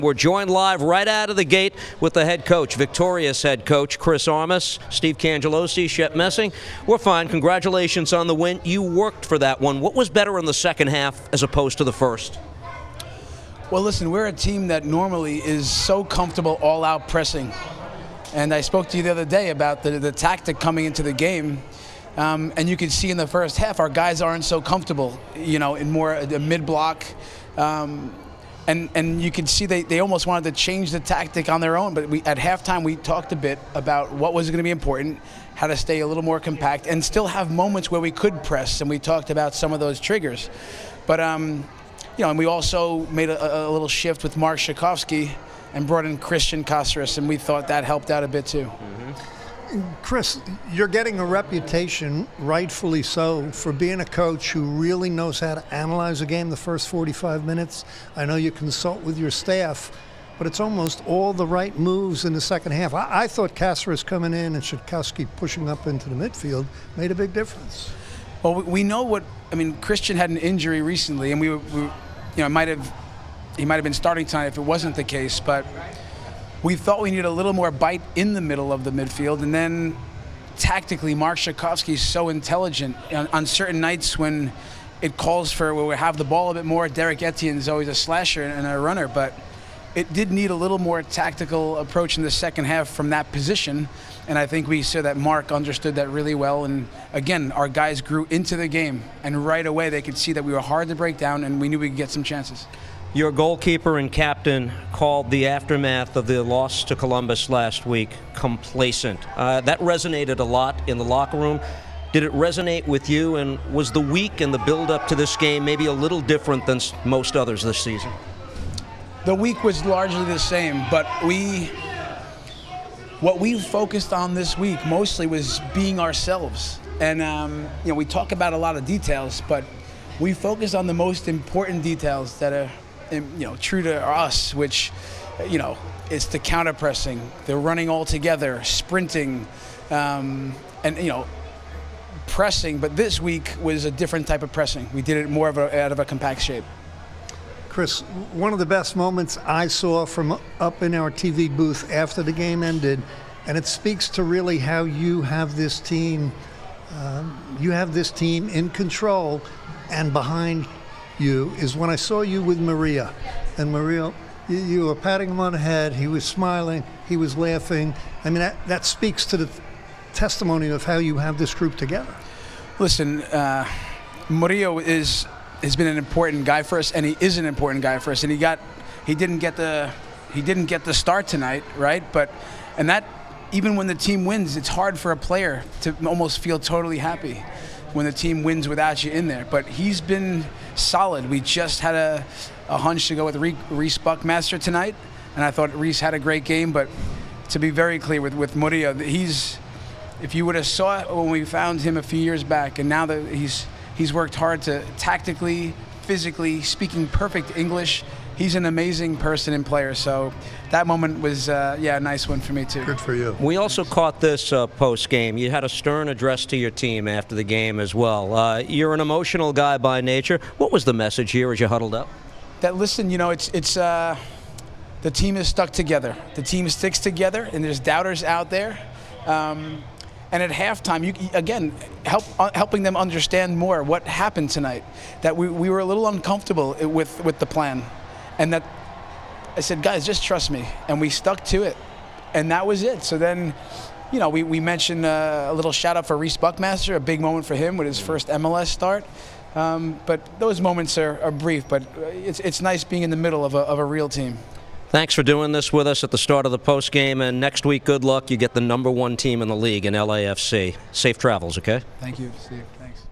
We're joined live right out of the gate with the head coach, victorious head coach, Chris Armas, Steve Cangialosi, Shep Messing. We're fine. Congratulations on the win. You worked for that one. What was better in the second half as opposed to the first? Well, listen, we're a team that normally is so comfortable all-out pressing. And I spoke to you the other day about the tactic coming into the game. And you can see in the first half, our guys aren't so comfortable, in more a mid-block. And you can see they almost wanted to change the tactic on their own. But at halftime, we talked a bit about what was going to be important, how to stay a little more compact, and still have moments where we could press. And we talked about some of those triggers. But, and we also made a little shift with Mark Shakovsky and brought in Christian Cáceres, and we thought that helped out a bit too. Chris, you're getting a reputation, rightfully so, for being a coach who really knows how to analyze a game the first 45 minutes. I know you consult with your staff, but it's almost all the right moves in the second half. I thought Cáceres coming in and Shakovsky pushing up into the midfield made a big difference. Well, we know Christian had an injury recently, and he might have been starting tonight if it wasn't the case, but we thought we needed a little more bite in the middle of the midfield. And then tactically, Mark Shakovsky is so intelligent. On certain nights when it calls for where we have the ball a bit more, Derek Etienne is always a slasher and a runner, but it did need a little more tactical approach in the second half from that position. And I think we saw that Mark understood that really well. And again, our guys grew into the game, and right away they could see that we were hard to break down, and we knew we could get some chances. Your goalkeeper and captain called the aftermath of the loss to Columbus last week complacent. That resonated a lot in the locker room. Did it resonate with you, and was the week and the build-up to this game maybe a little different than most others this season? The week was largely the same, but what we focused on this week mostly was being ourselves. And we talk about a lot of details, but we focused on the most important details that are true to us, which, it's the counter pressing, the running all together, sprinting, and pressing. But this week was a different type of pressing. We did it more out of a compact shape. Chris, one of the best moments I saw from up in our TV booth after the game ended, and it speaks to really how you have this team. You have this team in control, and behind you is when I saw you with Maria. And Maria, you were patting him on the head, he was smiling, he was laughing. I mean, that speaks to the testimony of how you have this group together. Listen, Maria has been an important guy for us, and he is an important guy for us. And he didn't get the start tonight, right? And that, even when the team wins, it's hard for a player to almost feel totally happy when the team wins without you in there. But he's been solid. We just had a hunch to go with Reese Buckmaster tonight, and I thought Reese had a great game. But to be very clear with Murillo, if you would have saw it when we found him a few years back, and now that he's worked hard to tactically, physically, speaking perfect English. He's an amazing person and player, so that moment was, a nice one for me too. Good for you. We also caught this post-game. You had a stern address to your team after the game as well. You're an emotional guy by nature. What was the message here as you huddled up? That, listen, it's the team is stuck together. The team sticks together, and there's doubters out there. And at halftime, helping them understand more what happened tonight, that we were a little uncomfortable with the plan. And that I said, guys, just trust me. And we stuck to it. And that was it. So then, we mentioned a little shout out for Reese Buckmaster, a big moment for him with his first MLS start. But those moments are brief, but it's nice being in the middle of a real team. Thanks for doing this with us at the start of the postgame, and next week, good luck. You get the #1 team in the league in LAFC. Safe travels, okay? Thank you, Steve. Thanks.